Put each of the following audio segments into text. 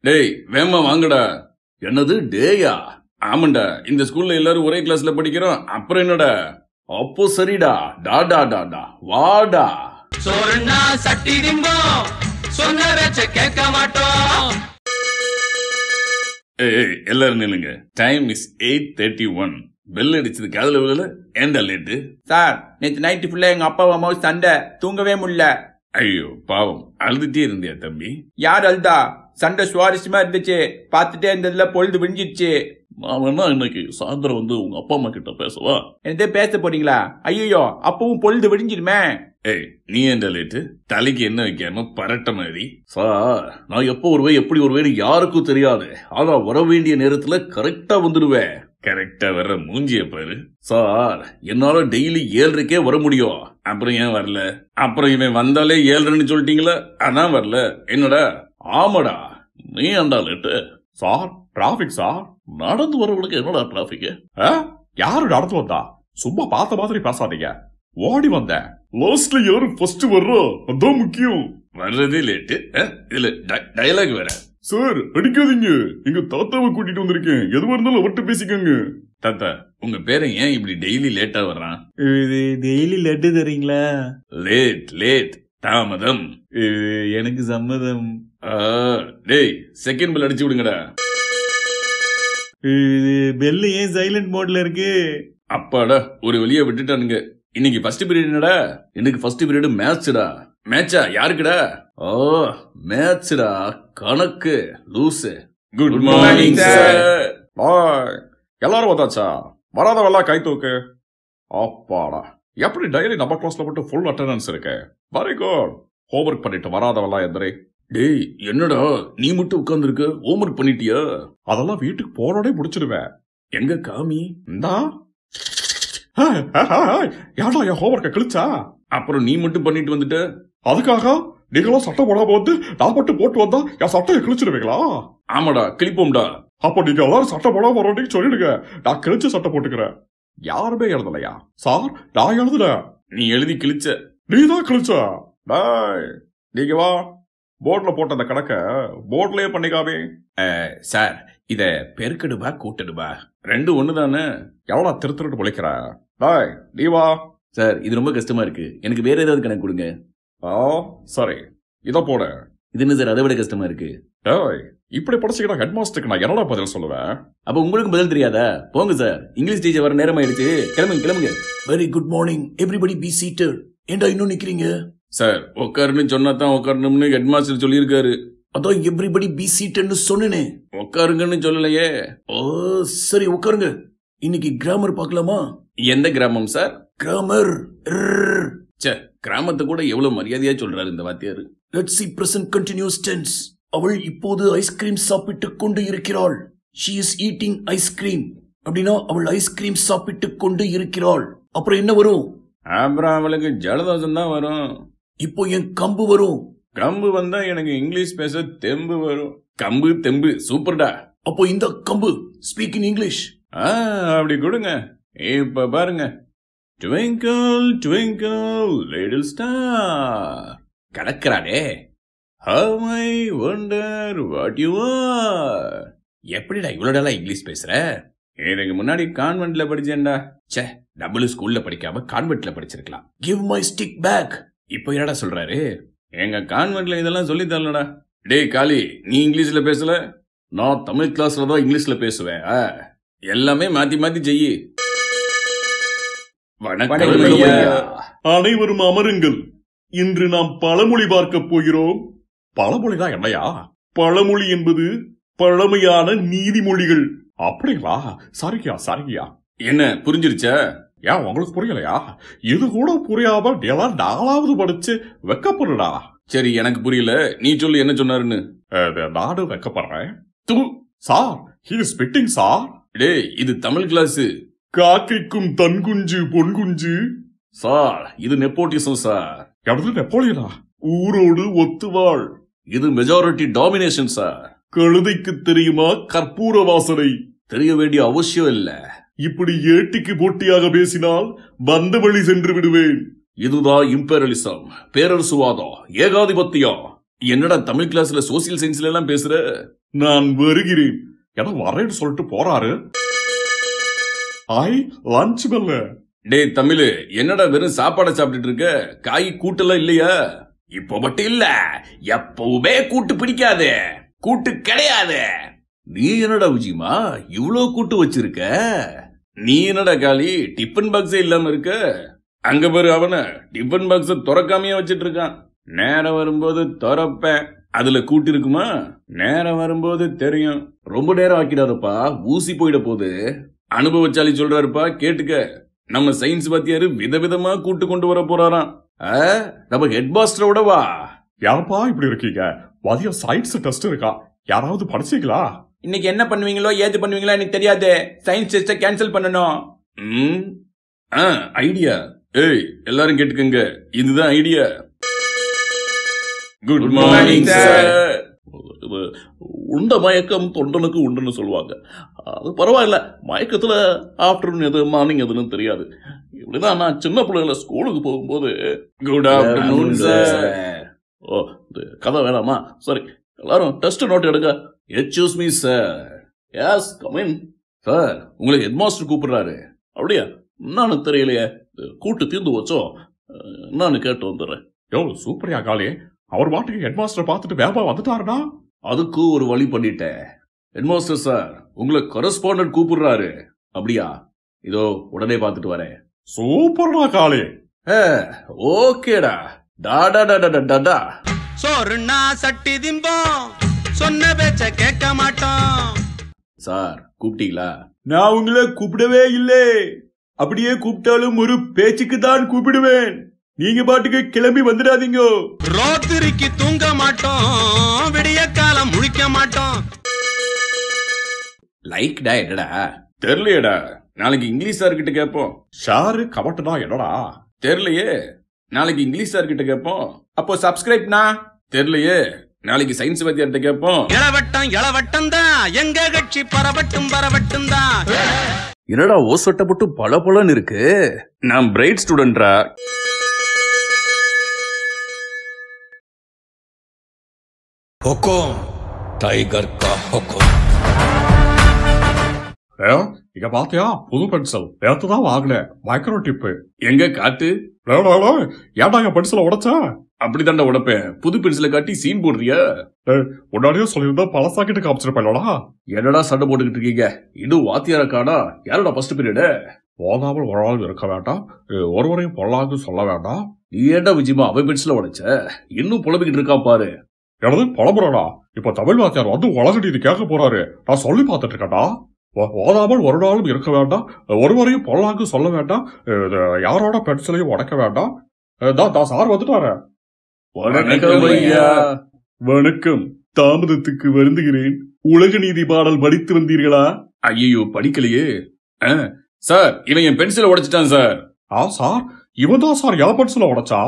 டேய் வேமா வாங்கடா. என்னது டேயா? ஆமாண்டா, இந்த ஸ்கூல்ல எல்லாரும் ஒரே கிளாஸ்ல படிக்கிறோம். அப்புறம் என்னடா? அப்போ சரிடா. டாடா டாடா வாடா. சோறுனா சட்டி திம்போம், சொன்ன பேச்ச கேட்க மாட்டோம். ஏய் எல்லாரும் நில்லுங்க. Time is 8:31. பெல் அடிச்சது காதுல விழல. ஏண்டா லேட்டு? சார், நேற்று நைட்டு ஃபுல்லா எங்க அப்பா அம்மாவும் சண்டை, தூங்கவே முடியல. ஐயோ பாவம், அழுதுட்டே இருந்தியா தம்பி? யார் அழுதா? சண்டை சுவாரஸ்யமா இருந்துச்சு, பார்த்துட்டே இருந்ததுல பொழுது விழிஞ்சிடுச்சு. நான் வேணா இன்னைக்கு சாயந்தரம் வந்து உங்க அப்பா அம்மா கிட்ட பேசவா? என்னதே பேச போறீங்களா? ஐயோ, அப்பவும் பொழுது விழிஞ்சிடுமே. ஏய் நீ ஏண்டா லேட்டு? தலைக்கு என்ன வைக்காம பரட்ட மாதிரி. சார், நான் எப்போ வருவேன் எப்படி வருவேன்னு யாருக்கும் தெரியாது. ஆனா வர வேண்டிய நேரத்துல கரெக்டா வந்துடுவேன். கரெக்டா வர்ற மூஞ்சிய பாரு. சார், என்னால டெய்லி 7:30 வர முடியும். அப்புறம் ஏன் வரல? அப்புறம் இவன் வந்தாலே 7:30 சொல்லிட்டீங்களா? அதான் வரல. என்னடா? ஆமாடா, நீ ஏண்டா லேட்டு? Sir, traffic sir. நடந்து வரவங்களுக்கு என்னடா டிராபிக்? யாரு நடந்து வந்தா? சும்மா பார்த்த மாதிரி பேசாதீங்க. ஓடி வந்தேன். லாஸ்ட்ல யாரு ஃபர்ஸ்ட் வர்றோம் அதான் முக்கியம். வர்றதே லேட்டு. இதுல டயலாக் வேற. சார் அடிக்காதீங்க, எங்க தாத்தாவை கூட்டிட்டு வந்திருக்கேன். எதுவா இருந்தாலும் அவர்கிட்ட பேசிக்கோங்க. தாத்தா, உங்க பேரை ஏன் இப்படி டெய்லி லேட்டா வர்றான்? டெய்லி லட்டு தரீங்களா? லேட் லேட் தாமதம். எனக்கு சம்மதம். டேய் செகண்ட் பெல் அடிச்சு விடுங்கடா. பெல் ஏன் சைலண்ட் மோட்ல இருக்கு? அப்பாடா, ஒரு வழியா விட்டுட்டானுங்க. இன்னைக்கு ஃபர்ஸ்ட் பீரியட் என்னடா? இன்னைக்கு ஃபர்ஸ்ட் பீரியட் மேத்ஸ்டா. மேட்சா? யாருக்குடா? மேத்ஸ்டா, கணக்கு லூசு. Good morning sir. எல்லாரும் வந்தாச்சா? வராதவெல்லாம் கை தூக்கு. அப்பாடா, எப்படி டெய்லி நம்ம கிளாஸ்ல மட்டும் ஃபுல் அட்டெண்டன்ஸ் இருக்கு. Very good. ஹோம்ஒர்க் பண்ணிட்டு வராதவெல்லாம் எந்திரி. டேய் என்னடா நீ மட்டும் உட்கார்ந்து இருக்க? ஹோம்ஒர்க் பண்ணிட்டியா? அதெல்லாம் வீட்டுக்கு போனோடே முடிச்சிடுவேன். எங்க காமி? இந்தா. யாரா என் ஹோம்ஒர்க்கை கிழிச்சா? அப்புறம் நீ மட்டும் பண்ணிட்டு வந்துட்ட. அதுக்காக நீங்களும் சட்டை போடாம வந்து நான் மட்டும் போட்டு வந்தா என் சட்டையை கிழிச்சிடுவீங்களா? ஆமாடா, கிழிப்போம்டா. அப்ப நீங்க எல்லாரும் சட்டை போடாம வரோன்னு சொல்லிடுங்க. நான் கிழிச்ச சட்டை போட்டுக்கிறேன். யாருமே எழுதலையா? சார், நான் எழுதுல. நீ எழுதி கிழிச்ச. நீதான் கிழிச்ச. நீங்க வா, போர்ட்ல போட்ட அந்த கணக்க போர்ட்லயே பண்ணிக்காமே. சார், இத பெருக்கடுபா கூட்டடுபா ரெண்டும் ஒண்ணுதானே? எவ்வளோ திருத்திட்டு முளைக்கிற? நீ வா. சார், இது ரொம்ப கஷ்டமா இருக்கு. எனக்கு வேற ஏதாவது கணக்கு கொடுங்க. சரி, இத போட. இது என்ன சார் அதை விட கஷ்டமா இருக்கு? இப்படி படிச்சுக்கிட்ட ஹெட் மாஸ்டருக்கு நான் என்னடா பதில் சொல்லுவேன்? அப்ப உங்களுக்கு பதில் தெரியாதா? போங்க சார், இங்கிலீஷ் டீச்சர் வர நேரம் ஆயிடுச்சு. கிளம்புங்க கிளம்புங்க. Very good morning everybody, be seated. ஏண்டா இன்னும் நிக்கிறீங்க? சார், உட்காருன்னு சொன்னா தான் உட்காரணும்னு ஹெட் மாஸ்டர் சொல்லியிருக்காரு. அதான் எவ்ரிபடி பி சீட்டட்னு சொன்னேனே, உட்காருங்கன்னு சொல்லலையே. ஓ சரி, உட்காருங்க. இன்னைக்கு கிராமர் பார்க்கலாமா? எந்த கிராமம் சார்? கிராமர். கிராமத்தை கூட எவ்வளவு மரியாதையா சொல்றாரு இந்த வாத்தியாரு. Let's see present continuous tense. அவள் இப்போது ஐஸ்கிரீம் சாப்பிட்டுக் கொண்டு இருக்கிறாள். she is eating ice cream. அப்படின்னா அவள் ஐஸ்கிரீம் சாப்பிட்டுக் கொண்டு இருக்கிறாள். அப்புறம் என்ன வரும்? அப்புறம் அவளுக்கு ஜலதோஷம் தான் வரும். இப்போ என் கம்பு வரும். கம்பு வந்தா எனக்கு இங்கிலீஷ் பேச தெம்பு வரும். கம்பு தெம்பு சூப்பர்டா. அப்போ இந்த கம்பு ஸ்பீக் இன் இங்கிலீஷ். அப்படி கொடுங்க. இப்ப பாருங்க. Twinkle, twinkle, little star. கடக்கிறானே. How I wonder what you are. எப்படிடா இவ்வளோடா இங்கிலீஷ் பேசுற? எனக்கு முன்னாடி கான்வென்ட்ல படிச்சேன்டா. சே, டபுள் ஸ்கூல்ல படிக்காம கான்வென்ட்ல படிச்சிருக்கலாம். Give my stick back. இப்போ என்னடா சொல்றாரு? எங்க கான்வென்ட்ல இதெல்லாம் சொல்லி தரலடா. டேய் காளி, நீ இங்கிலீஷ்ல பேசல, நான் தமிழ் கிளாஸ்ல தான் இங்கிலீஷ்ல பேசுவேன். எல்லாமே மாத்தி மாத்தி செய்யி. அனைவரும் அமருங்கள். இன்று நாம் பழமொழி பார்க்க போகிறோம். பழமொழிதான் என்னையா? பழமொழி என்பது பழமையான நீதிமொழிகள். அப்படிங்களா? சரியா சரியா. என்ன புரிஞ்சிருச்சா? ஏன் உங்களுக்கு புரியலையா? இது கூட புரியாம எல்லாம் 4வது படிச்சு வெக்கப்படுடா. சரி, எனக்கு புரியல, நீ சொல்லு என்ன சொன்னாருன்னு. நானும் வெக்கப்படுறேன். Sir, he is spitting sir. டேய், இது தமிழ் கிளாஸ். காக்கைக்கும் தன் குஞ்சு பொன் குஞ்சு. சார், இது நெப்போட்டிசம் சார். எவ்வளவு நெப்போலியனா? ஊரோடு ஒத்துவாள். இது மெஜாரிட்டி டாமினேஷன் சார். கழுதைக்கு தெரியுமா கற்பூர வாசனை? தெரிய வேண்டிய அவசியம் இல்ல. இப்படி ஏட்டிக்கு போட்டியாக பேசினால் வந்த வழி சென்று விடுவேன். இதுதான் இம்பீரியலிசம், பேரரசுவாதம், ஏகாதிபத்தியம். என்னடா தமிழ் கிளாஸ்ல சோசியல் சயின்ஸ்ல எல்லாம் பேசுற? நான் வருகிறேன் என வரேன்னு சொல்லிட்டு போறாரு. லஞ்ச் பெல்ல. டேய் தமிழ், என்னடா வெறும் சாப்பாடை சாப்பிட்டுட்டு இருக்க? காய் கூட்டெல்லாம் இல்லையா? இப்ப மட்டும் இல்ல, எப்பவுமே கூட்டு பிடிக்காது, கூட்டு கிடையாது. நீ என்னடா விஜயமா இவ்வளவு கூட்டு வச்சிருக்க? நீ என்னடா காளி டிஃபன் பாக்ஸே இல்லாம இருக்க? அங்க பாரு, அவன டிஃபன் பாக்ஸ திறக்காமையே வச்சிட்டு இருக்கான். நேரம் வரும்போது திறப்பேன், அதுல கூட்டு இருக்குமா? நேரம் வரும்போது தெரியும். ரொம்ப நேரம் ஆக்கிடாதப்பா, ஊசி போயிட போகுது. அனுபவச்சாலி சொல்றாருப்பா, கேட்டுக்க. நம்ம சயின்ஸ் வாத்தியாரு விதவிதமா கூட்டு கொண்டு வர போறாராம். நம்ம ஹெட் மாஸ்டரோட வா. யாரப்பா இப்படி இருக்கீங்க? மதியம் சயின்ஸ் டெஸ்ட் இருக்கா, யாராவது படிச்சீங்களா? இன்னைக்கு என்ன பண்ணுவீங்களோ ஏது பண்ணுவீங்களோ எனக்கு தெரியாது. சயின்ஸ் டெஸ்ட கேன்சல் பண்ணணும். ஐடியா. ஏய் எல்லாரும் கேட்டுக்கங்க, இதுதான் ஐடியா. Good morning sir. உண்ட மயக்கம் தொண்டனுக்கு உண்டுன்னு சொல்லுவாங்க. அது பரவாயில்ல, மயக்கத்துல ஆஃப்டர்நூன் எது மார்னிங் எதுன்னு தெரியாது. இப்படிதான் நான் சின்ன பிள்ளைங்கள ஸ்கூலுக்கு போகும்போது குட் ஆஃப்டர்நூன் சார். ஓ, கதை வேணாமா? சரி, எல்லாரும் டெஸ்ட் நோட் எடுங்க. Excuse me sir. Yes come in. Sir, உங்களுக்கு ஹெட் மாஸ்டர் கூப்பிடுறாரு. அப்படியா? என்னன்னு தெரியலையே, கூட்டு தீர்ந்து வச்சோம், என்னன்னு கேட்டு வந்துடுறேன். யோ சூப்பரியா காளி, அவர் பாட்டுக்கு ஹெட் மாஸ்டர் பார்த்துட்டு வேபா வந்துட்டாருடா. அதுக்கு ஒரு வழி பண்ணிட்டேன். ஹெட் மாஸ்டர் சார், உங்களை கரஸ்பாண்டன்ட் கூப்பிடுறாரு. அப்படியா? இதோ உடனே பார்த்துட்டு வரேன். சூப்பர்டா காளி. ஓகேடா. டாடா டாடா டாடா. சோறுனா சட்டி திம்போம், சொன்ன பேச்ச கேட்க மாட்டோம். சார் கூப்பிட்டீங்களா? நான் உங்களை கூப்பிடவே இல்லை. அப்படியே கூப்பிட்டாலும் ஒரு பேச்சுக்கு தான் கூப்பிடுவேன். நீங்க பாட்டுக்கு கிளம்பி வந்துடாதீங்க. ராத்திரிக்கு தூங்க மாட்டோம், விடிய காலம் முழிக்க மாட்டோம். லைக்டா என்னடா? தெரியலையேடா. நாளைக்கு இங்கிலீஷ் சார் கிட்ட கேட்போம். ஷாரு கவட்டுனா என்னடா? தெரியலையே, நாளைக்கு இங்கிலீஷ் சார் கிட்ட கேட்போம். அப்போ சப்ஸ்கிரைப்னா? தெரியலையே, நாளைக்கு சயின்ஸ் வாத்தியார்ட்ட கேட்போம். இளவட்டம் இளவட்டம் தான், எங்க கட்சி பரவட்டும் பரவட்டும் தான். என்னடா ஓசட்ட போட்டு பல பலன்னு இருக்கு. நான் பிரைட் ஸ்டூடெண்ட்ரா. हुकुम टाइगर का हुकुम. இங்க பாத்தியா, புது பென்சில் நேத்துதான் வாங்கினேன், மைக்ரோ டிப்பு. எங்க காட்டு? ஏன்டா என் பென்சில உடைச்ச? அப்படித்தாண்டா உடப்பேன். புது பென்சில காட்டி சீன் போடுறியா? முன்னாடியே சொல்லியிருந்தா பழசாக்கிட்டு காமிச்சிருப்பா. என்னடா சண்டை போட்டுக்கிட்டு இருக்கீங்க? இன்னும் வாத்தியார காடா? யாரோட ஃபர்ஸ்ட் பீரியடு? போதாமல் ஒரு ஆள் இருக்க வேண்டாம், ஒருவரையும் பொல்லாது சொல்ல வேண்டாம். நீ ஏண்டா விஜயமா அவ பென்சில உடைச்ச? இன்னும் புலம்பிக்கிட்டு இருக்கா பாரு. எனது புலம்புறா. இப்ப தமிழ் வாத்தியார் வந்து உலகடி இது கேட்க போறாரு. நான் சொல்லி பார்த்துட்டு இருக்கேன்டா. ஓதாமல் ஒரு நாளும் இருக்க வேண்டாம், ஒருவரையும் பொல்லாங்கு சொல்ல வேண்டாம், யாரோட பென்சிலையும் உடைக்க வேண்டாம். சார் வந்துட்டாரு. வணக்கம் ஐயா. வணக்கம். தாமதத்துக்கு வருந்துகிறேன். உலக நீதி பாடல் படித்து வந்தீர்களா? ஐயோ படிக்கலையே. சார், இவன் என் பென்சிலை உடைச்சிட்டான் சார். சார், இவன் தான் சார் என் பென்சிலை உடைச்சா?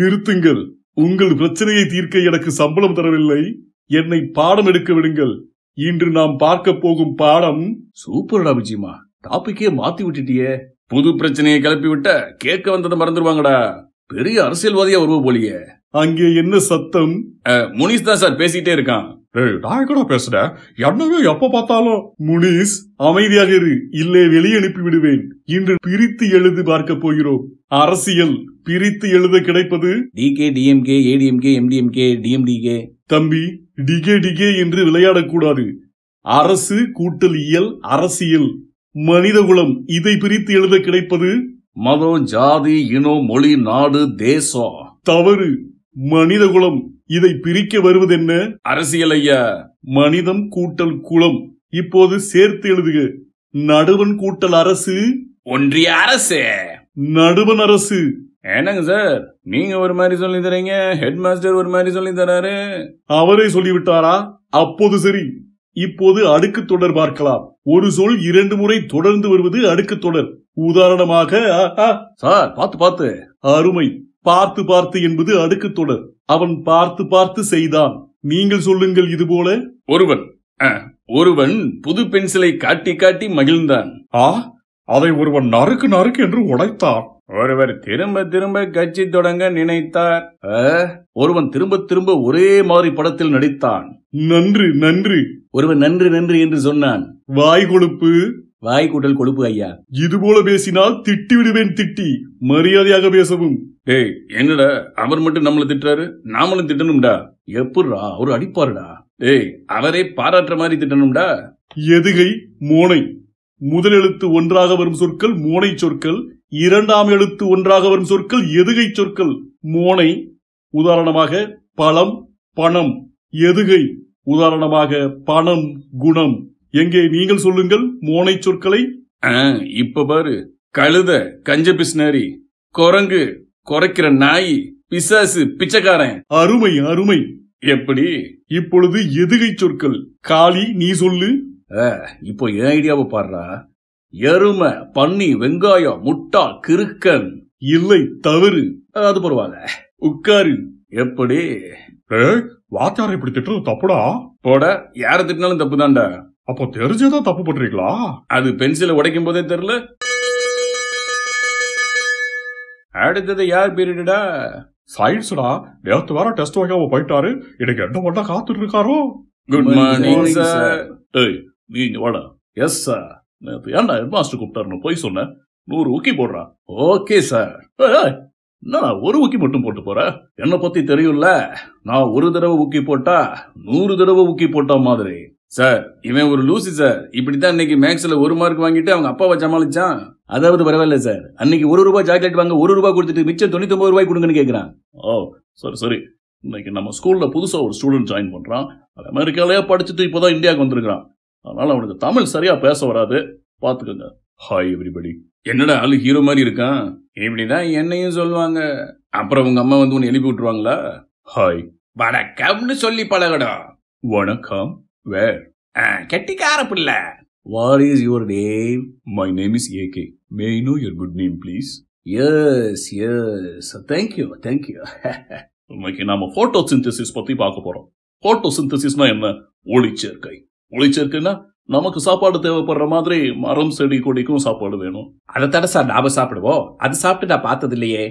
நிறுத்துங்கள். உங்கள் பிரச்சனையை தீர்க்க எனக்கு சம்பளம் தரவில்லை. என்னை பாடம் எடுக்க விடுங்கள். இன்று நாம் பார்க்க போகும் பாடம். சூப்பர்டா விஜயமா, டாபிக்கே மாத்தி விட்டுட்டியே. புது பிரச்சனையை கிளப்பி விட்ட கேட்க வந்ததை மறந்துடுவாங்கடா. பெரிய அரசியல்வாதியா வருவோம் போலியே. அங்கே என்ன சத்தம்? முனிஸ் தான் சார் பேசிட்டே இருக்கான். நான் கூட பேசுறேன், என்னவே எப்ப பார்த்தாலும். முனிஸ், அமைதியாக இரு, இல்லை வெளியே அனுப்பி விடுவேன். இன்று பிரித்து எழுதி பார்க்க போகிறோம். அரசியல் பிரித்து எழுத கிடைப்பது டிகே, டிஎம்கே, ஏடிஎம்கே, எம்டிஎம்கே, டிஎம்டிகே. தம்பி, டிகே டிகே என்று விளையாடக்கூடாது. அரசு கூட்டல் இயல் அரசியல். மனிதகுலம் இதை பிரித்து எழுத கிடைப்பது மதம், ஜாதி, இனம், மொழி, நாடு, தேசம். தவறு. மனிதகுலம் இதை பிரிக்க வருவதென்ன? அரசியல் ஐயா. மனிதம் கூட்டல் குலம். இப்போது சேர்த்து எழுதுக. நடுவன் கூட்டல் அரசு ஒன்றிய அரசு. நடுவன் அரசு. என்னங்க சார், நீங்க ஒரு மாதிரி சொல்லி தரீங்க, ஹெட் மாஸ்டர் ஒரு மாதிரி சொல்லி தராரு. அவரே சொல்லிவிட்டாரா? அப்போது சரி. இப்போது அடுக்கு தொடர் பார்க்கலாம். ஒரு சொல் 2 முறை தொடர்ந்து வருவது அடுக்கு தொடர். உதாரணமாக சார், பார்த்து பார்த்து. அருமை. பார்த்து பார்த்து என்பது அடுக்கு தொடர். அவன் பார்த்து பார்த்து செய்தான். நீங்கள் சொல்லுங்கள் இது போல. ஒருவன் புது பென்சிலை காட்டி காட்டி மகிழ்ந்தான். அதை ஒருவன் நறுக்கு நறுக்கு என்று உடைத்தான். ஒருவர் திரும்ப திரும்ப கட்சி தொடங்க நினைத்தார். ஒருவன் திரும்ப திரும்ப ஒரே மாதிரி படத்தில் நடித்தான். நன்று நன்று. ஒருவன் நன்று நன்று என்று சொன்னான். வாய் கொழுப்பு. வாய் கூட்டல் கொழுப்பு ஐயா. இது போல பேசினால் திட்டி விடுவேன். திட்டி மரியாதையாக பேசவும். டேய் என்னடா அவர் மட்டும் நம்மள திட்டுறாரு, நாமளும் திட்டணும்டா. எப்படா அவரு அடிப்பாருடா. டேய் அவரே பாராட்டுற மாதிரி திட்டணும்டா. எதுகை மோனை. முதல் எழுத்து ஒன்றாக வரும் சொற்கள் மோனை சொற்கள், இரண்டாம் எழுத்து ஒன்றாக வரும் சொற்கள் எதுகை சொற்கள். மோனை உதாரணமாக பழம் பணம், எதுகை உதாரணமாக பணம் குணம். எங்கே நீங்கள் சொல்லுங்கள் மோனை சொற்களை. இப்ப பாரு. கழுத கஞ்ச பிஸ்னாரி, குரங்கு குறைக்கிற நாய், பிசாசு பிச்சைக்காரன். அருமை அருமை. எப்படி? இப்பொழுது எதுகை சொற்கள். காளி நீ சொல்லு. இப்போ என் ஐடியாவை பாடுறா. எருமை பன்னி வெங்காயம் முட்டா கிறுக்கன். இல்லை தவறு. அது பரவாயில்ல. உட்காரு. எப்படி? வாத்தியார் இப்படி திட்டுறது தப்புடா. போட யார திட்டினாலும் தப்புதான்டா. அப்போ தெரிஞ்சதான் தப்பு பண்றீங்களா? அது பென்சிலை உடைக்கும் போதே தெரியல. அடுத்தது யார் பீரியடா? சயின்ஸ்டா. நேத்து வேற டெஸ்ட் வைக்காம போயிட்டாரு. எனக்கு என்ன பண்ண காத்துட்டு இருக்காரோ. Good morning sir. நீங்க வாடா. Yes sir. ஏன்டா ஹெட்மாஸ்டர் கூப்பிட்டாருன்னு போய் சொன்ன. 100 ஊக்கி போடுறா. Okay sir. என்னடா ஒரு ஊக்கி மட்டும் போட்டு போற? என்னை பத்தி தெரியும்ல, நான் ஒரு தடவை ஊக்கி போட்டா 100 தடவை ஊக்கி போட்டா மாதிரி. சார் இவன் ஒரு லூசி சார். இப்படித்தான் இன்னைக்கு மேக்ஸ்ல 1 மார்க் வாங்கிட்டு அவங்க அப்பாவை சமாளிச்சான். அதாவது பரவாயில்ல சார், அன்னைக்கு 1 ரூபாய் சாக்லேட் வாங்க 1 ரூபாய் கொடுத்துட்டு மிச்சம் 99 ரூபாய் கொடுங்கன்னு கேக்குறான். ஓ சரி சரி. இன்னைக்கு நம்ம ஸ்கூல்ல புதுசா ஒரு ஸ்டூடெண்ட் ஜாயின் பண்றான். அமெரிக்காலயே படிச்சுட்டு இப்பதான் இந்தியாவுக்கு வந்திருக்கான். அதனால அவனுக்கு தமிழ் சரியா பேச வராது, பாத்துக்கோங்க. Hi everybody. என்னடா ஆளு ஹீரோ மாதிரி இருக்கான். இப்படிதான் என்னையும் சொல்லுவாங்க. அப்புறம் உங்க அம்மா வந்து உன்னை எழுப்பி விட்டுருவாங்களா? ஹாய் வணக்கம்னு சொல்லி பழகடா. வணக்கம். வேர்? கெட்டிக்கார பிள்ள. What is your name? My name is AK. May I know your good name, please? Yes, yes. Thank you, thank you. இன்னைக்கு நாம போட்டோசிந்தசிஸ் பத்தி பார்க்க போறோம். போட்டோசிந்தசிஸ்னா என்ன? ஒளிச்சேர்க்கை. ஒளிச்சேர்க்கைன்னா நமக்கு சாப்பாடு தேவைப்படுற மாதிரி மரம் செடி கொடிக்கும் சாப்பாடு வேணும். அதை தட சார் நாம சாப்பிடுவோம். அது சாப்பிட்டு நான் பார்த்தது இல்லையே.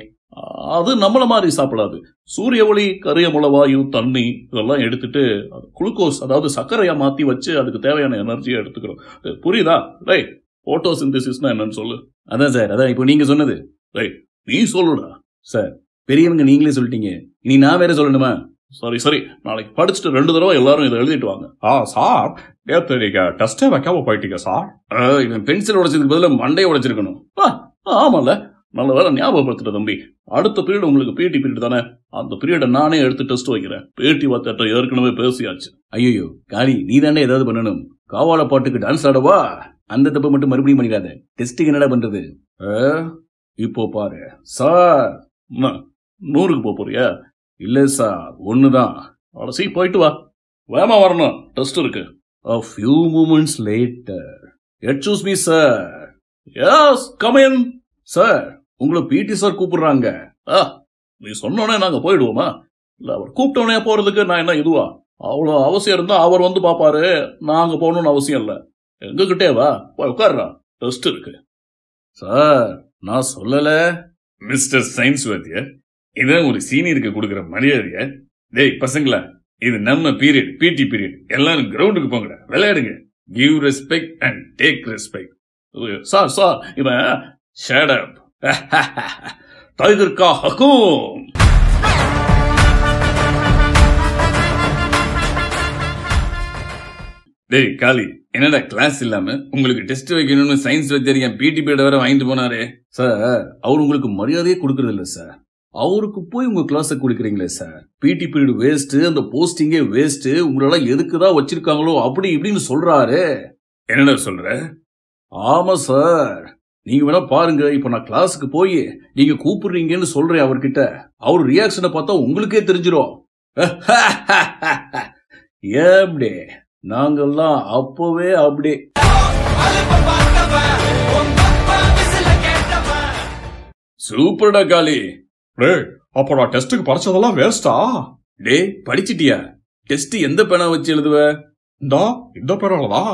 அது நம்மள மாதிரி சாப்பிடாது. சூரிய ஒளி, கரியமுள வாயு, தண்ணி இதெல்லாம் எடுத்துட்டு குளுக்கோஸ் அதாவது சர்க்கரையா மாத்தி வச்சு அதுக்கு தேவையான எனர்ஜியை எடுத்துக்கிறோம். புரியுதா? ரைட். போட்டோசிந்தசிஸ்னா என்னன்னு சொல்லு. அதான் சார், அதான் இப்போ நீங்க சொன்னது. ரைட், நீ சொல்லுடா. சார் பெரியவங்க நீங்களே சொல்லிட்டீங்க, இனி நான் வேற சொல்லணுமா? சரி சரி, நாளைக்கு படிச்சுட்டு 2 தடவை எல்லாரும் இதை எழுதிட்டு வாங்க. சார் நேத்து நீங்க டெஸ்டே வைக்காம போயிட்டீங்க சார். இவன் பென்சில் உடைச்சதுக்கு பதிலாக மண்டையை உடைச்சிருக்கணும். ஆமால, நல்ல வேலை ஞாபகப்படுத்துற தம்பி. அடுத்த பீரியட் உங்களுக்கு பிடி பீரியட் தானே, அந்த பீரியட நானே எடுத்து டெஸ்ட் வைக்கிறேன். பேட்டி வாத்தியார்ட்ட ஏற்கனவே பேசியாச்சு. ஐயோ காளி, நீ தானே ஏதாவது பண்ணணும். காவால பாட்டுக்கு டான்ஸ் ஆடவா? அந்த தப்பு மட்டும் மறுபடியும் பண்ணிடாத. டெஸ்ட்டுக்கு என்னடா பண்றது? இப்போ பாரு சார். 100க்கு போறியா? இல்ல சார், 1 தான். அடசி போயிட்டு வா, வேமா வரணும், டெஸ்ட் இருக்கு. A few moments later. Excuse me sir. Yes, come in. Sir உங்களை பிடி சார் கூப்பிடுறாங்க. நீ சொன்னோடனே நாங்க போயிடுவோமா? இல்ல அவர் கூப்பிட்டோடனே போறதுக்கு நான் என்ன இதுவா? அவ்வளவு அவசியம் இருந்தா அவர் வந்து பாப்பாரு, நாங்க போகணும்னு அவசியம் இல்ல. எங்ககிட்டே வா, போய் உட்கார்றா, டெஸ்ட் இருக்கு. சார் நான் சொல்லல. மிஸ்டர் சயின்ஸ் வாத்தியார், இதான் ஒரு சீனியருக்கு கொடுக்குற மரியாதையா? டேய் பசங்களா, இது நம்ம பீரியட், பிடி பீரியட். எல்லாரும் கிரவுண்டுக்கு போங்கடா, விளையாடுங்க. Give respect and take respect. Sir sir இவன் ஷட் அப். டைகர் கா ஹக்கூம். டேய் காளி, என்னடா கிளாஸ் இல்லாம உங்களுக்கு டெஸ்ட் வைக்கணும்னு சயின்ஸ் வாத்தியார் என் பிடி பீரியட் வர வாங்கிட்டு போனாரு. சார் அவர் உங்களுக்கு மரியாதையே கொடுக்கறது இல்ல சார். அவருக்கு போய் உங்க கிளாஸ குடிக்கிறீங்களே சார். பிடி பீரியட் வேஸ்ட், அந்த போஸ்டிங்கே வேஸ்ட், உங்களோட எதுக்குதான் வச்சிருக்காங்களோ அப்படி இப்படின்னு சொல்றாரு. என்னடா சொல்ற? ஆமா சார், நீங்க வேணா பாருங்க. இப்ப நான் கிளாஸுக்கு போய் நீங்க கூப்பிடுறீங்கன்னு சொல்றேன் அவர்கிட்ட. அவர் ரியாக்ஷனை பார்த்தா உங்களுக்கே தெரிஞ்சிடும். ஏப்டே நாங்கெல்லாம் அப்பவே அப்படி. சூப்பர்டா காளி. அப்போ நான் டெஸ்டுக்கு படிச்சதெல்லாம் வேஸ்டா? டே படிச்சிட்டியா? டெஸ்ட் எந்த பேனா வச்சு எழுதுவ? இந்த பேனாலதான்.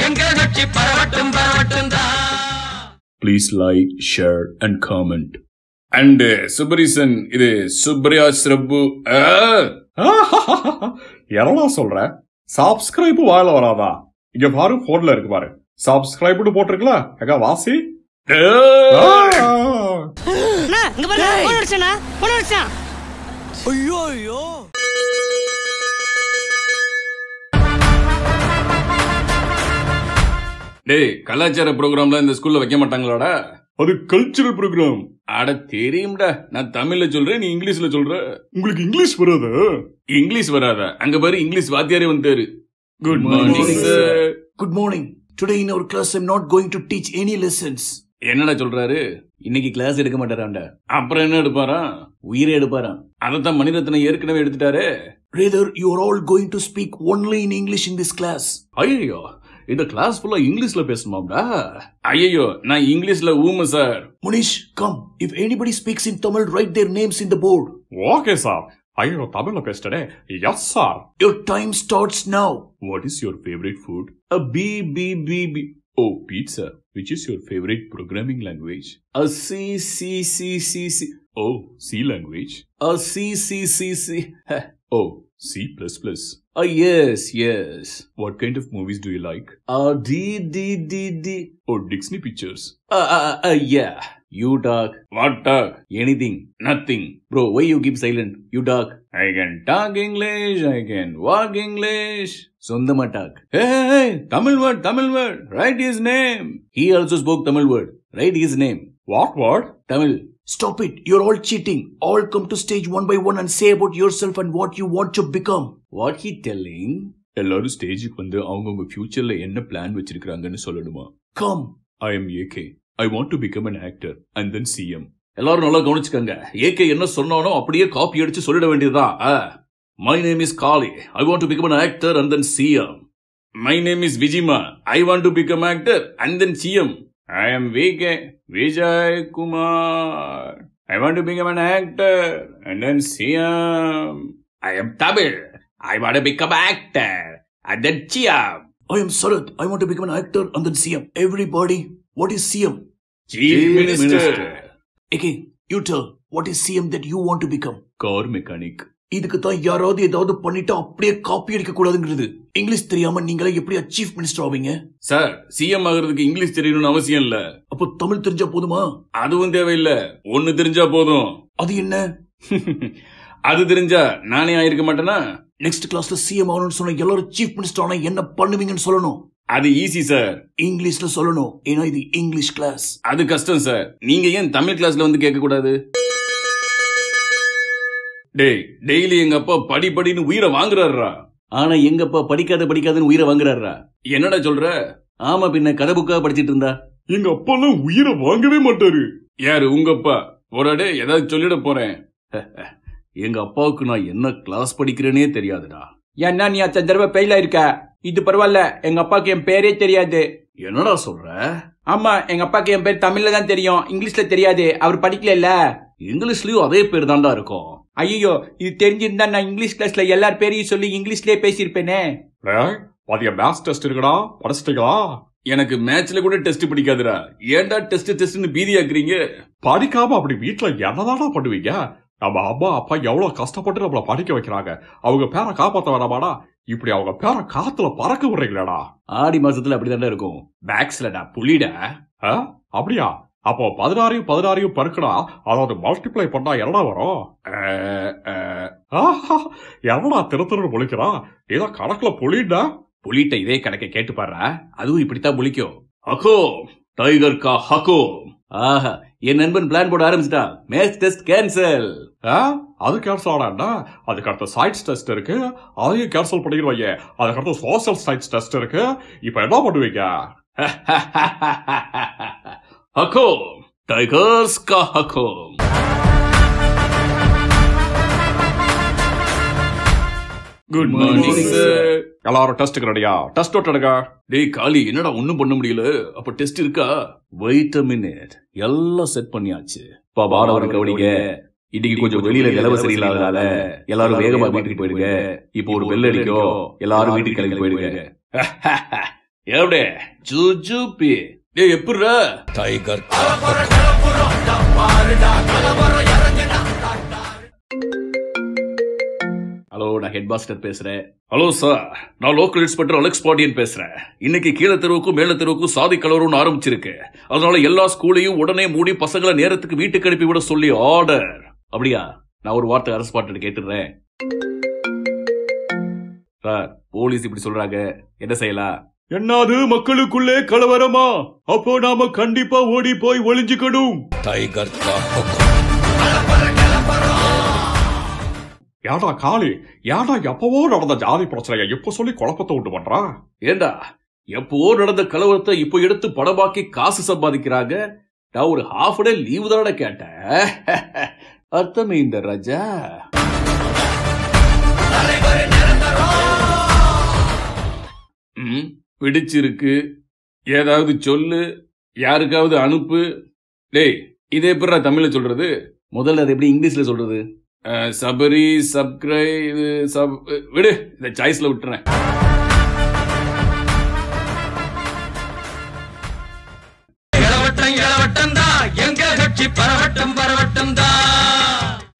எங்க கட்சி பரவட்டும் பரவட்டும் தான். Please like, share and comment. And சுப்பரீசன் இது சுப்ரியா ஸ்ரப்பு என்னடா சொல்ற? சப்ஸ்கிரைப் வாயில வராதா? இங்க பாரு, போன்ல இருக்கு பாரு, சப்ஸ்கிரைப் போட்டிருக்கல, எங்க வாசி. டேய், கலாச்சார ப்ரோக்ராம்ல இந்த ஸ்கூல்ல வைக்க மாட்டாங்களாடா? அது கல்ச்சரல் ப்ரோக்ராம். அட தெரியும்டா, நான் தமிழ்ல சொல்றேன், நீ இங்கிலீஷ்ல சொல்ற. உங்களுக்கு இங்கிலீஷ் வராது? இங்கிலீஷ் வராதா? அங்க பாரு, இங்கிலீஷ் வாத்தியாரே வந்துட்டாரு. Good morning sir. Good morning. Today in our class I'm not going to teach any lessons. என்னடா சொல்றாரு? இன்னைக்கு கிளாஸ் எடுக்க மாட்டாராண்டா. அப்புறம் என்ன எடுப்பாரா? உயிரே எடுப்பாராம். அதத்தான் மணிரத்னம் ஏற்கனவே எடுத்துட்டாரு. Rather, you are all going to speak only in English in this class. ஐயோ, இந்த கிளாஸ் ஃபுல்லா இங்கிலீஷ்ல பேசணுமாம்டா? ஐயோ, நான் இங்கிலீஷ்ல ஊமை sir. Munish, come. If anybody speaks in Tamil, write their names in the board. Okay sir. ஐயோ, தமிழ்ல பேசிட்டே. Yes sir. Your time starts now. What is your favorite food? A B. Oh, pizza. Which is your favorite programming language? A C. Oh, C language. A C. Oh, C++. Yes. What kind of movies do you like? D. Oh, Disney Pictures. Yeah. You talk. What talk? Anything. Nothing. Bro, why you keep silent? You talk. I can talk English. I can walk English. Sondama talk. Hey, Tamil word. Write his name. He also spoke Tamil word. Write his name. What word? Tamil. Stop it. You're all cheating. All come to stage one by one and say about yourself and what you want to become. What he telling? எல்லாரும் ஸ்டேஜுக்கு வந்து அவங்கவுங்க ஃபியூச்சர்ல என்ன plan வச்சிருக்காங்கன்னு சொல்லணுமா? Come. I am AK. I want to become an actor and then CM. எல்லாரும் நல்லா கவனிச்சுக்கங்க. AK என்ன சொன்னானோ அப்படியே காப்பி அடிச்சு சொல்லிட வேண்டியதுதான். My name is Kali. I want to become an actor and then CM. My name is Vijima. I want to become actor and then CM. I am Vijay Kumar. I want to become an actor and then CM. I am Tamil. I want to become an actor and then CM. I am Sarath. I want to become an actor and then CM. Everybody, what is CM? Chief Minister. Okay, you tell. What is CM that you want to become? Car mechanic. இதுக்கு தான் யாராவது ஏதாவது பண்ணிட்டு அப்படியே copy அடிக்க கூடாதுங்கிறது. English தெரியாம நீங்களே எப்படி சீஃப் மினிஸ்டர் ஆவீங்க? சார், சிஎம் ஆகிறதுக்கு இங்கிலீஷ் தெரியணும்னு அவசியம் இல்ல. அப்போ தமிழ் தெரிஞ்சா போதுமா? அதுவும் தேவையில்ல. ஒன்னு தெரிஞ்சா போதும். அது என்ன? அது தெரிஞ்சா நானே ஆயிருக்க மாட்டேனா? நெக்ஸ்ட் கிளாஸ்ல சிஎம் ஆகணும்னு சொன்ன எல்லாரும் சீஃப் மினிஸ்டர் ஆனா என்ன பண்ணுவீங்கன்னு சொல்லணும். அது ஈஸி சார். இங்கிலீஷ்ல சொல்லணும். ஏன்னா இது இங்கிலீஷ் கிளாஸ். அது கஷ்டம் சார். நீங்க ஏன் தமிழ் கிளாஸ்ல வந்து கேட்க கூடாது? டெய்லி எங்க அப்பா படின்னு உயிரை வாங்குறாருடா. ஆனா எங்க அப்பா படிக்காதுன்னு உயிரை வாங்குறாருடா. என்னடா சொல்ற? ஆமா, பின்ன கதை புக்கா படிச்சிட்டு இருந்தா. எங்க அப்பா எல்லாம் உயிரை வாங்கவே மாட்டாரு. யாரு? உங்க அப்பா? போராடே, ஏதாவது சொல்லிட போறேன். எங்க அப்பாவுக்கு நான் என்ன கிளாஸ் படிக்கிறேனே தெரியாதுடா. ஏன்னா நீ அத்தனை தடவை பெயிலா இருக்க. இது பரவாயில்ல, எங்க அப்பாவுக்கு என் பேரே தெரியாது. என்னடா சொல்ற? ஆமா, எங்க அப்பாவுக்கு என் பேர் தமிழ்ல தான் தெரியும், இங்கிலீஷ்ல தெரியாது. அவர் படிக்கல. இங்கிலீஷ்லயும் அதே பேர் தான்டா இருக்கும். ஐயோ, இது தெரிஞ்சிருந்தா நான் இங்கிலீஷ் கிளாஸ்ல எல்லார் பேரையும் சொல்லி இங்கிலீஷ்லயே பேசியிருப்பேனே. மதிய மேத்ஸ் டெஸ்ட் இருக்குடா, படிச்சிட்டீங்களா? எனக்கு மேட்ச்ல கூட டெஸ்ட் பிடிக்காதுடா. ஏன்டா டெஸ்ட்னு பீதியாக்குறீங்க? படிக்காம அப்படி வீட்டுல என்னதானா பண்ணுவீங்க? நம்ம அம்மா அப்பா எவ்வளவு கஷ்டப்பட்டு நம்மள படிக்க வைக்கிறாங்க. அவங்க பேரை காப்பாத்த வேணாமாடா? இப்படி அவங்க பேரை காத்துல பறக்க விடுறீங்களாடா? ஆடி மாசத்துல அப்படிதான்டா இருக்கும். பேக்ஸ்லடா புலிடா. அப்படியா? அப்போ 16 பருக்கடா, அதாவது மல்டிப்ளை பண்ணா என்ன வரும்? எவ்வளோ திரு முழிக்கிறா? ஏதோ கணக்குல புலிடா. புலிட்ட இதே கணக்கை கேட்டு பாடுறா. அதுவும் இப்படித்தான் புளிக்கும். ஹக்கோ டைகர் கா ஹக்கோ. ஆஹா, என் நண்பன் பிளான் போட ஆரம்பிச்சிட்டா. Maths test cancel. அது கேன்சல் ஆடாண்டா. அதுக்கு அடுத்த சயின்ஸ் டெஸ்ட் இருக்கு, அதையும் கேன்சல் பண்ணிடுவாங்க. அதுக்கு அடுத்த சோசியல் சயின்ஸ் டெஸ்ட் இருக்கு. இப்ப என்ன பண்ணுவீங்க? ஹக்கோ டைகர்ஸ் கா ஹக்கோ. Good morning sir. எல்லாரும் டெஸ்ட்டுக்கு ரெடியா? டெஸ்ட் எடுங்க. டேய் காளி, என்னடா ஒண்ணும் பண்ண முடியல. அப்ப டெஸ்ட் இருக்கா? Wait a minute. எல்லாம் செட் பண்ணியாச்சு. பாடவரை கவனிங்க. இன்னைக்கு கொஞ்சம் வெளியில நிலவ சரியில்லாதனால எல்லாரும் வேகமா வீட்டுக்கு போயிடுங்க. இப்போ ஒரு பெல் அடிக்கும், எல்லாரும் வீட்டுக்கு கிளம்பி போயிடுங்க. எப்படி ஜூஜூபி டேய் எப்படிரா? टाइगर ஹலோ, நான் ஹெட் மாஸ்டர் பேசுறேன். ஹலோ சார், நான் லோக்கல் இன்ஸ்பெக்டர் அலெக்ஸ் பாண்டியன் பேசுறேன். இன்னைக்கு கீழே தெருவுக்கும் மேல தெருவுக்கும் சாதி கலவரம்னு ஆரம்பிச்சிருக்கு. அதனால எல்லா ஸ்கூலையும் உடனே மூடி பசங்களை நேரத்துக்கு வீட்டுக்கு அனுப்பி விட சொல்லி ஆர்டர். அப்படியா? நான் ஒரு வார்த்தை அரசு பாட்டு கேட்டுறேன். சார், போலீஸ் இப்படி சொல்றாங்க, என்ன செய்யலாம்? என்னது மக்களுக்குள்ளே கலவரமா? அப்போ நாம கண்டிப்பா ஓடி போய் ஒளிஞ்சுக்கணும். टाइगर का हुक्म ஏடா காளி, ஏடா எப்பவோ நடந்த ஜாதி பிரச்சனையை இப்ப சொல்லி குழப்பத்தை உண்டு பண்றா? ஏண்டா, எப்போ நடந்த கலவரத்தை இப்போ எடுத்து படமாக்கி காசு சம்பாதிக்கிறாங்க. நான் ஒரு ஹாஃப் டே லீவு தானே கேட்டேன். அர்த்தமே இந்த ராஜா. பிடிச்சிருக்கு, ஏதாவது சொல்லு, யாருக்காவது அனுப்பு. டேய், இதே எப்படி தமிழ்ல சொல்றது? முதல்ல அது எப்படி இங்கிலீஷ்ல சொல்றது? சபரி சப்ஸ்கிரைப் விடு, இந்த சாய்ஸ்ல விட்டுறேன்.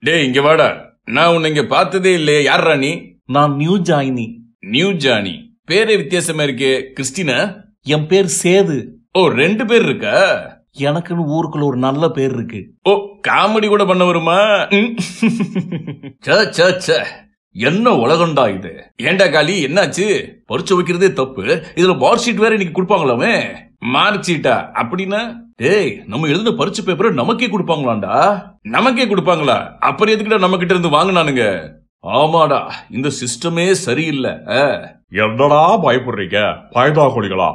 டேய் இங்க வாடா. நான் உன்னை இங்க பார்த்ததே இல்லையே. யாரா நீ? நான் நியூ ஜாயினி. New Johnny? பேரே வித்தியாசமா இருக்கே. கிறிஸ்டினா? என் பேர் சேது. ஓ, 2 பேர் இருக்கா? எனக்குன்னு ஊருக்குள்ள ஒரு நல்ல பேர் இருக்கு. ஓ, காமெடி கூட பண்ண வருமா? என்ன உலகண்டா இது? ஏண்டா காளி, என்னாச்சு? பரிச்சு வைக்கிறதே தப்பு, இதுல மார்க் ஷீட் வேற இன்னைக்கு கொடுப்பாங்களாமே. மார்க் ஷீட்டா? அப்படின்னா டேய், நம்ம எழுதின பரிச்சு பேப்பரை நமக்கே கொடுப்பாங்களாண்டா. நமக்கே கொடுப்பாங்களா? அப்புறம் எதுக்கிட்ட நம்ம கிட்ட இருந்து வாங்கினானுங்க? ஆமாடா, இந்த சிஸ்டமே சரியில்லை. என்னடா பயப்படுறீங்க பயதா கொடிகளா?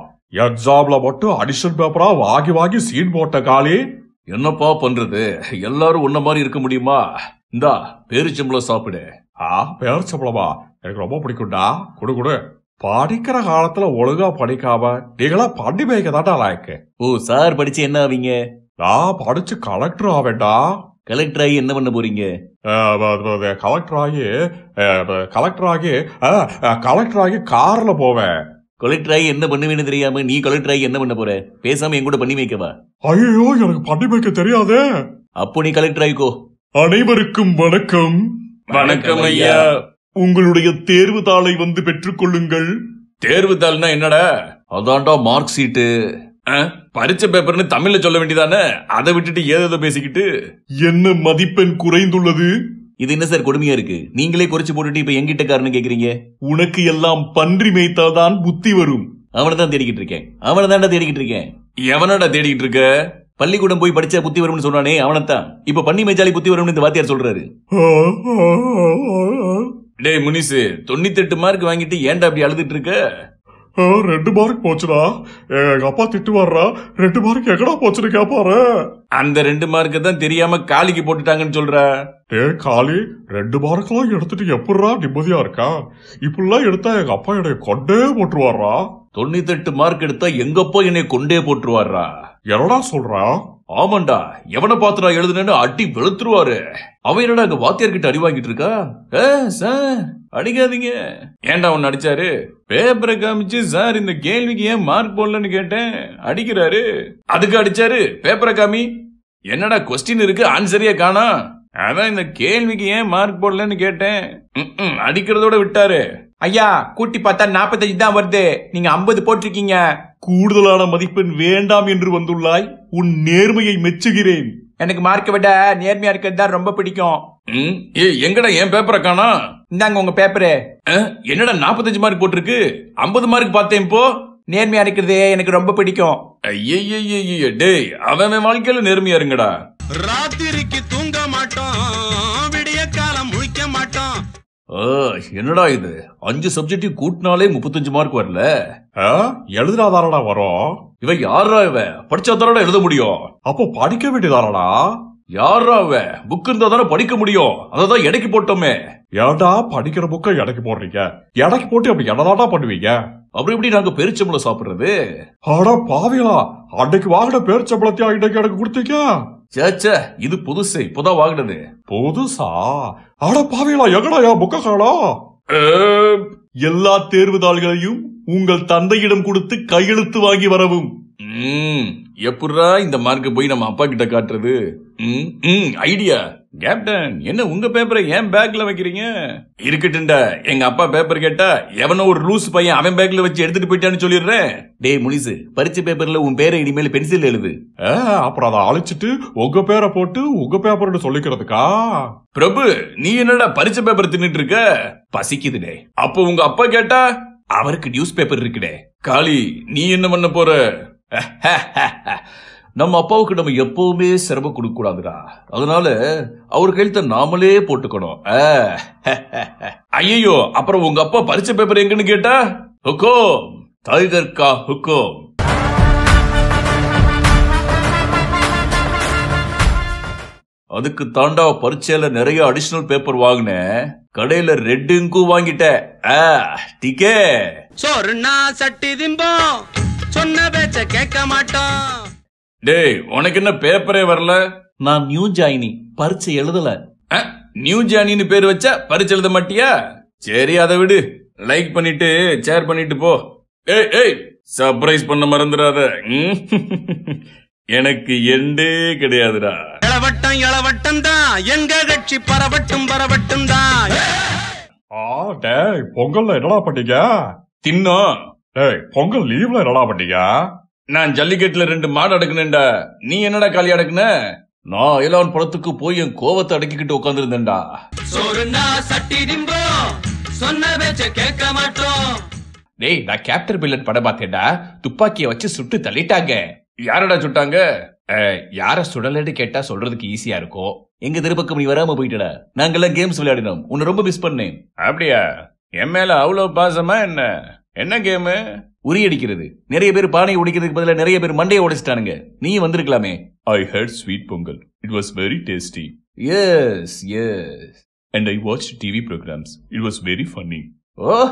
எக்ஸாம்ல மட்டும் அடிஷன் பேப்பரா வாங்கி வாங்கி சீன் போட்ட காளி. என்னப்பா பண்றது? எல்லாரும் ஒன்ன மாதிரி இருக்க முடியுமா? இந்தா பேரிச்சம்பளம் சாப்பிடு. பேரிச்சம்பளமா? எனக்கு ரொம்ப பிடிக்கும்டா. குடு குடு. படிக்கிற காலத்துல ஒழுங்கா படிக்காம நீங்களா பண்ணி வைக்க தாண்டா லாய்க்கு. ஓ, சார் படிச்சு என்ன ஆவீங்க? நான் படிச்சு கலெக்டர் ஆவேண்டா. கலெக்டர் ஆகி என்ன பண்ண போறீங்க? கலெக்டர் ஆகி கார்ல போவேன். கலெக்டர் ஆகி என்ன பண்ணுவேன்னு தெரியாம நீ கலெக்டர் ஆகி என்ன பண்ண போற? பேசாம என் கூட பண்ணி வைக்கவா? ஐயோ, எனக்கு பண்ணி வைக்க தெரியாதே. அப்போ நீ கலெக்டர் ஆகிக்கோ. அனைவருக்கும் வணக்கம். வணக்கம் ஐயா. உங்களுடைய தேர்வு தாளை வந்து பெற்றுக் கொள்ளுங்கள். தேர்வு தாள்னா என்னடா? அதான்டா மார்க் ஷீட்டு. பரிச்சை பேப்பர்னு தமிழ்ல சொல்ல வேண்டியதானே? அதை விட்டுட்டு ஏதோ பேசிக்கிட்டு. என்ன மதிப்பெண் குறைந்துள்ளது? இது என்ன சார் கொடுமையா இருக்கு? நீங்களே குறைச்சு போட்டுட்டு இப்ப எங்கிட்ட காரணம் கேக்குறீங்க? உனக்கு எல்லாம் பன்றி மேய்த்தாதான் புத்தி வரும். அவனை தான் தேடிக்கிட்டு இருக்கேன். அவனை தான்டா தேடிக்கிட்டு இருக்கேன். எவனடா தேடிக்கிட்டு இருக்க? பள்ளிக்கூடம் போய் படிச்சா புத்தி வரும்னு சொன்னானே, அவனைத்தான். இப்ப பண்ணி மேய்ச்சாலி புத்தி வரும்னு இந்த வாத்தியார் சொல்றாரு. டேய் முனிசு, 98 மார்க் வாங்கிட்டு ஏன்டா அப்படி அழுதுட்டு இருக்க? 2 மார்க் போச்சுடா. எங்க அப்பா திட்டு வர்றா. 2 மார்க் எங்கடா போச்சுன்னு கேப்பாரு. அந்த 2 மார்க்க தான் தெரியாம காலிக்கு போட்டுட்டாங்கன்னு சொல்ற. டே காளி, 2 மார்க்லாம் எடுத்துட்டு எப்படிரா நிம்மதியா இருக்கா? இப்படிலாம் எடுத்தா எங்க அப்பா என்னை கொண்டே போட்டுருவாரா. 98 மார்க் எடுத்தா எங்கப்பா என்னை கொண்டே போட்டுருவாரா? என்னடா சொல்றா? ஆமாண்டா, எவனை பார்த்து நான் எழுதுனேன்னு அடி வெளுத்துருவாரு. அவன் என்னடா அங்க வாத்தியார் கிட்ட அடி வாங்கிட்டு இருக்கா? சார் அடிக்காதீங்க. ஏன்டா உன்னை அடிச்சாரு? பேப்பரை காமிச்சு சார் இந்த கேள்விக்கு ஏன் மார்க் போடலன்னு கேட்டேன். அடிக்கிறாரு. அதுக்கு அடிச்சாரு? பேப்பரை காமி. என்னடா கொஸ்டின் இருக்கு, ஆன்சரியா காணா? அதான் இந்த கேள்விக்கு ஏன் மார்க் போடலன்னு கேட்டேன். அடிக்கிறதோட விட்டாரு. ஐயா, கூட்டி பார்த்தா 45 தான் வருது. நீங்க 50 போட்டிருக்கீங்க. கூடுதலான மதிப்பெண் வேண்டாம் என்று வந்துள்ளாய். உன் நேர்மையை மெச்சுகிறேன். எனக்கு மார்க்கை விட நேர்மையா இருக்கிறது தான் ரொம்ப பிடிக்கும். எங்கடா என் பேப்பரை காணா? இந்தாங்க உங்க பேப்பரு. என்னடா 45 மார்க் போட்டிருக்கு? 50 மார்க் பார்த்தேன். இப்போ நேர்மையா இருக்கிறது எனக்கு ரொம்ப பிடிக்கும். ஐய டேய், அவன் வாழ்க்கையில நேர்மையா இருங்கடா. ராத்திரிக்கு தூங்க மாட்டோம், விடிய காலம் முழிக்க மாட்டோம். என்னடா இது? 5 சப்ஜெக்ட் கூட்டினாலே 35 மார்க் வரல. எழுதுனாதாரடா வரும். இவன் யாரா? இவன் படிச்சாதானடா எழுத முடியும். அப்போ படிக்க வேண்டியதாரடா. யாரா அவன்? புக் இருந்தா தானே படிக்க முடியும். அததான் எடைக்கு போட்டோமே. ஏடா படிக்கிற புக்கை எடைக்கு போடுறீங்க? எடைக்கு போட்டு அப்படி என்னதாடா பண்ணுவீங்க? அப்படி எப்படி நாங்க பேரிச்சம்பளம் சாப்பிடுறது? ஆடா பாவிகளா, அன்னைக்கு வாங்கின பேரிச்சம்பளத்தையா இன்னைக்கு எனக்கு கொடுத்தீங்க? சேச்சே, இது புதுசு, இப்பதான் வாங்கினது. புதுசா? ஆடா பாவிகளா, எங்கடா புக்க காணா? எல்லா தேர்வு தாள்களையும் உங்கள் தந்தையிடம் கொடுத்து கையெழுத்து வாங்கி வரவும். எப்படா இந்த மார்க்க போய் நம்ம அப்பா கிட்ட காட்டுறது? ஐடியா. கேப்டன், என்ன உங்க பேப்பரை ஏன் பேக்ல வைக்கிறீங்க? இருக்கட்டும்டா, எங்க அப்பா பேப்பர் கேட்டா எவனோ ஒரு லூஸ் பையன் அவன் பேக்ல வச்சு எடுத்துட்டு போயிட்டான்னு சொல்லிடுறேன். டே முனிசு, பரிச்சை பேப்பர்ல உன் பேரை இனிமேல் பென்சில் எழுது. அப்புறம் அதை அழிச்சிட்டு உங்க பேரை போட்டு உங்க பேப்பர்னு சொல்லிக்கிறதுக்கா? பிரபு, நீ என்னடா பரிச்சை பேப்பர் தின்னுட்டு இருக்க? பசிக்குதுடே. அப்போ உங்க அப்பா கேட்டா அவருக்கு நியூஸ் பேப்பர் இருக்குடே. காளி, நீ என்ன பண்ண போற? நம்ம அப்பாவுக்கு நம்ம எப்பவுமே சிரமம் கொடுக்க கூடாதுடா. அதனால அவர் கையெழுத்த நாமளே போட்டுக்கணும். ஐயோ, அப்புறம் உங்க அப்பா பரிச்சை பேப்பர் எங்கன்னு கேட்டா ஹுக்கும், டைகர் கா ஹுக்கும். அதுக்கு தாண்டா பரீட்சையில நிறைய அடிஷனல் பேப்பர் வாங்கினேன். கடையில ரெட் இங்கும் வாங்கிட்டேன். டிக்கே சொன்னா சட்டி திம்போம், சொன்ன பேச்ச கேட்க மாட்டோம். டேய், உனக்கு என்ன பேப்பரே வரல? நான் நியூ ஜாயினி, பரீட்சை எழுதல. நியூ ஜாயினின்னு பேர் வச்சா பரீட்சை எழுத மாட்டியா? சரி, அதை விடு. லைக் பண்ணிட்டு ஷேர் பண்ணிட்டு போ. ஏய், சர்ப்ரைஸ் பண்ண மறந்துடாத. எனக்கு எண்டே கிடையாதுடா. இளவட்டம் தான் எங்க கட்சி, பரவட்டும் தான். டேய், பொங்கல்ல என்னடா பண்ணீங்க? தின்னோம். டேய், பொங்கல் லீவ்ல என்னடா பண்ணீங்க? நான் ஜல்லிக்கட்டுல 2 மாடு அடக்குனேன்டா. நீ என்னடா காலி அடக்குன? நான் எலான் படத்துக்கு போய் என் கோவத்தை அடக்கிக்கிட்டு உட்கார்ந்து இருந்தேன்டா. சொன்னா சட்டி திம்போம், சொன்ன பேச்ச கேட்க மாட்டோம். டேய், நான் கேப்டர் பில்லன் படம் பார்த்தேன்டா. துப்பாக்கிய வச்சு சுட்டு தள்ளிட்டாங்க. யாரடா சுட்டாங்க? யார சுடலன்னு கேட்டா சொல்றதுக்கு ஈஸியா இருக்கும். எங்க திருப்பக்கம் நீ வராம போயிட்டடா. நாங்கெல்லாம் கேம்ஸ் விளையாடினோம். உன்னை ரொம்ப மிஸ் பண்ணேன். அப்படியா? என் மேல அவ்வளவு பாசமா? என்ன கேமு? உரி அடிக்கிறது. நிறைய பேர் பானை உடைக்கிறதுக்கு பதிலா நிறைய பேர் மண்டையை உடைச்சிட்டானுங்க. நீ வந்திருக்கலாமே. I had sweet pongal. It was very tasty. Yes. And I watched TV programs. It was very funny. Oh.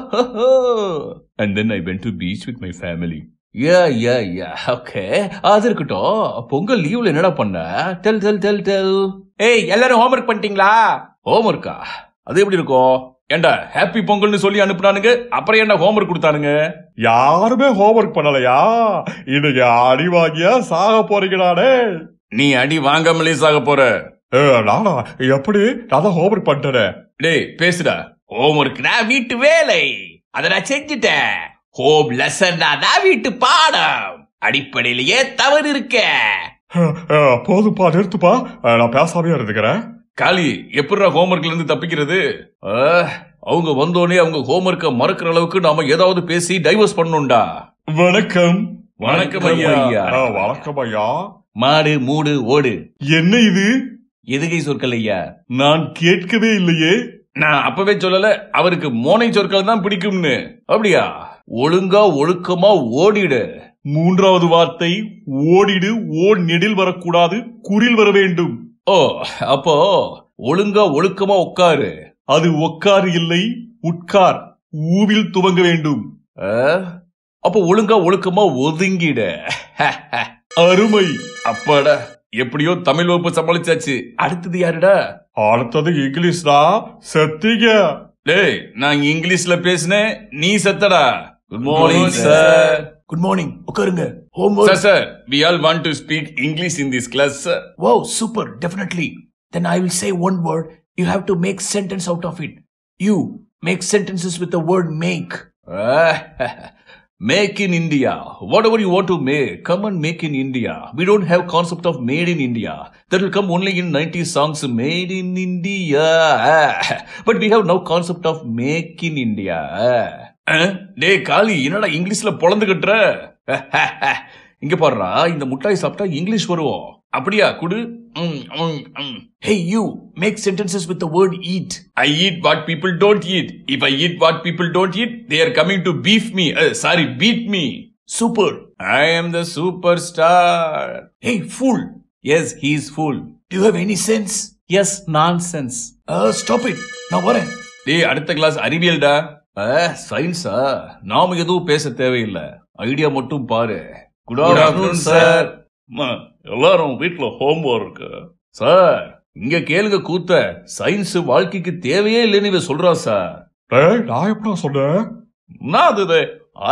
And then I went to beach with my family. Yeah. Okay. அது இருக்கட்டும். பொங்கல் லீவ்ல என்னடா பண்ண? Tell. ஏய், எல்லாரும் homework பண்ணிட்டீங்களா? ஹோம்வொர்க்கா? அது எப்படி இருக்கும்? ஏண்டா ஹாப்பி பொங்கல்னு சொல்லி அனுப்புனானுங்க, அப்புறம் ஏண்டா ஹோம்வொர்க் கொடுத்தானுங்க? யாருமே ஹோம்வொர்க் பண்ணலையா? இன்னைக்கு அடி வாங்கியா சாக போறீங்களானே? நீ அடி வாங்காமலே சாக போற. நானா? எப்படி? நான் தான் ஹோம்வொர்க் பண்ணிட்டேன். டேய், பேசுடா. ஹோம்வொர்க்னா வீட்டு வேலை, அதை நான் செஞ்சுட்டேன். ஹோம் லெசன் தான் வீட்டு பாடம். அடிப்படையிலேயே தவறு இருக்க. போதும்பா, நிறுத்துப்பா. நான் பேசாமே இருந்துக்கிறேன். காளி, எப்படிடா ஹோம்வொர்க்ல இருந்து தப்பிக்கிறது? அவங்க வந்தோடனே அவங்க ஹோம்வொர்க்க மறக்கிற அளவுக்கு நாம ஏதாவது பேசி டைவர்ஸ் பண்ணணும்டா. வணக்கம். வணக்கம் ஐயா. வணக்கம் ஐயா. மாடு மூடு ஓடு. என்ன இது? எதுகை சொற்கள் ஐயா. நான் கேட்கவே இல்லையே. நான் அப்பவே சொல்லல அவருக்கு மோனை சொற்கள் தான் பிடிக்கும்னு. அப்படியா? ஒழுங்கா ஒழுக்கமா ஓடிடு. 3வது வார்த்தை ஓடிடு. ஓட் நெடில் வரக்கூடாது, குறில் வர வேண்டும். ஓ, அப்போ ஒழுங்கா ஒழுக்கமா உட்காரு. அது உட்கார் இல்லை, உட்கார். ஊவில் துவங்க வேண்டும். அப்போ ஒழுங்கா ஒழுக்கமா ஒதுங்கிட. அருமை. அப்பாடா, எப்படியோ தமிழ் வகுப்பு சமாளிச்சாச்சு. அடுத்தது யாருடா? அடுத்தது இங்கிலீஷ்டா. செத்தீங்க. டேய், நான் இங்கிலீஷ்ல பேசினேன், நீ செத்தடா. Good morning sir. Good morning. உட்காருங்க. Homework. Sir, we all want to speak English in this class, sir. Wow, super, definitely. Then I will say one word. You have to make sentence out of it. You make sentences with the word make. Make in India. Whatever you want to make, come and make in India. We don't have concept of made in India. That will come only in 90s songs, made in India. But we have no concept of make in India. டேய் காளி, என்னடா இங்கிலீஷ்ல பொழந்து கட்டுற? இங்க பாருடா, இந்த முட்டாய் சாப்பிட்டா இங்கிலீஷ் வருவோம். அப்படியா? குடு. Hey, you make sentences with the word eat. I eat what people don't eat. If I eat what people don't eat, they are coming to beef me. Beat me. Super. I am the superstar. Hey, fool. Yes, he is fool. Do you have any sense? Yes, nonsense. Stop it. நான் வரேன். டேய், அடுத்த class அறிவியல்டா. சயின்ஸா? நாம எதுவும் பேச தேவையில்லை. Idea மட்டும் பாரு. Good afternoon sir. எல்லாரும் வீட்டுல ஹோம்வொர்க். சார், இங்க கேளுங்க கூத்த. சயின்ஸ் வாழ்க்கைக்கு தேவையே இல்லைன்னு சொல்றா சார். நான் எப்படா சொன்னேன்? நான் அது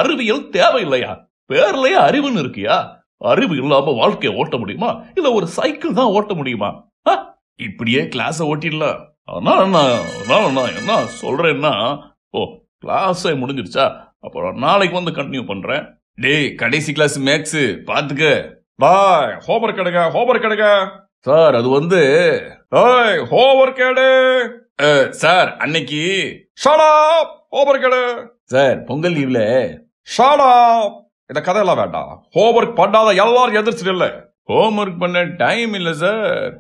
அறிவியல் தேவையில்லையா? பேர்லயே அறிவுன்னு இருக்கியா? அறிவு இல்லாம வாழ்க்கையை ஓட்ட முடியுமா? இல்ல ஒரு சைக்கிள் தான் ஓட்ட முடியுமா? இப்படியே கிளாஸ ஓட்டிடலாம். நான் என்ன சொல்றேன்னா, ஓ கிளாஸே முடிஞ்சிருச்சா, அப்புறம் நாளைக்கு வந்து கண்டினியூ பண்றேன். டேய் கடைசி கிளாஸ் மேக்ஸ் பாத்துக்க. பாய் ஹோம்வொர்க் எடுங்க, ஹோம்வொர்க் எடுங்க. சார் அது வந்து ஹோம்வொர்க் எடு. சார் அன்னைக்கு ஹோம்வொர்க் எடு. சார் பொங்கல் லீவ்ல இந்த கதையெல்லாம் வேண்டாம். ஹோம்வொர்க் பண்ணாத எல்லாரும் எதிர்த்து இல்ல. ஹோம்வொர்க் பண்ண டைம் இல்ல சார்.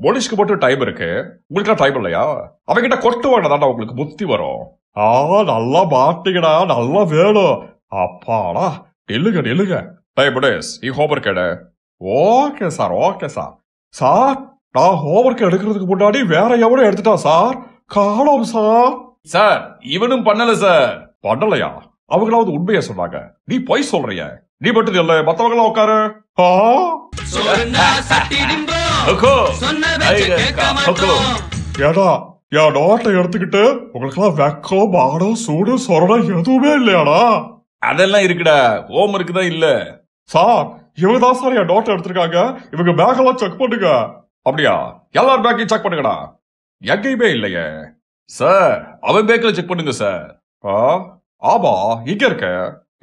போலீஸ்க்கு மட்டும் டைம் இருக்கு, உங்களுக்கு டைம் இல்லையா? அவங்கிட்ட கொட்டு வேண்டாம், உங்களுக்கு புத்தி வரும். நல்லா மாட்டீங்கடா, நல்லா வேணும். அப்பாடா, நில்லுங்க நில்லுங்க. நீ ஹோம்வொர்க் எடு. Okay sir, okay sir. Sir நான் ஹோம்வொர்க் எடுக்கிறதுக்கு முன்னாடி வேற எவனும் எடுத்துட்டா சார், காணோம் சார். சார் இவனும் பண்ணல சார். பண்ணலையா? அவங்களாவது உண்மையா சொன்னாங்க, நீ பொய் சொல்றிய. நீ மட்டும் இல்ல, மத்தவங்க எல்லாம் உட்காரு. ஏடா என் நோட்டை எடுத்துக்கிட்டு உங்களுக்கு எல்லாம் வெக்கம், மானம், சூடு, சொரணம் எதுவுமே இல்லையாடா? அதெல்லாம் இருக்குடா, ஹோம்வொர்க் தான் இல்ல. சார் இவங்க தான் சார் என் நோட்டை எடுத்திருக்காங்க, இவங்க பேக் எல்லாம் செக் பண்ணுங்க. அப்படியா? எல்லாரும் பேக்கையும் செக் பண்ணுங்கடா. எங்கேயுமே இல்லையே சார். அவன் பேக்ல செக் பண்ணுங்க சார். ஆமா இங்க இருக்க.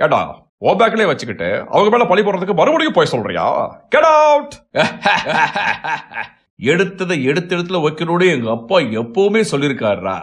ஏடா ஓ பேக்லயே வச்சுக்கிட்டு அவங்க மேல பழி போடுறதுக்கு மறுபடியும் போய் சொல்றியா? Get out. எடுத்ததை எடுத்துல வைக்கிறோட எங்க அப்பா எப்பவுமே சொல்லிருக்காரா.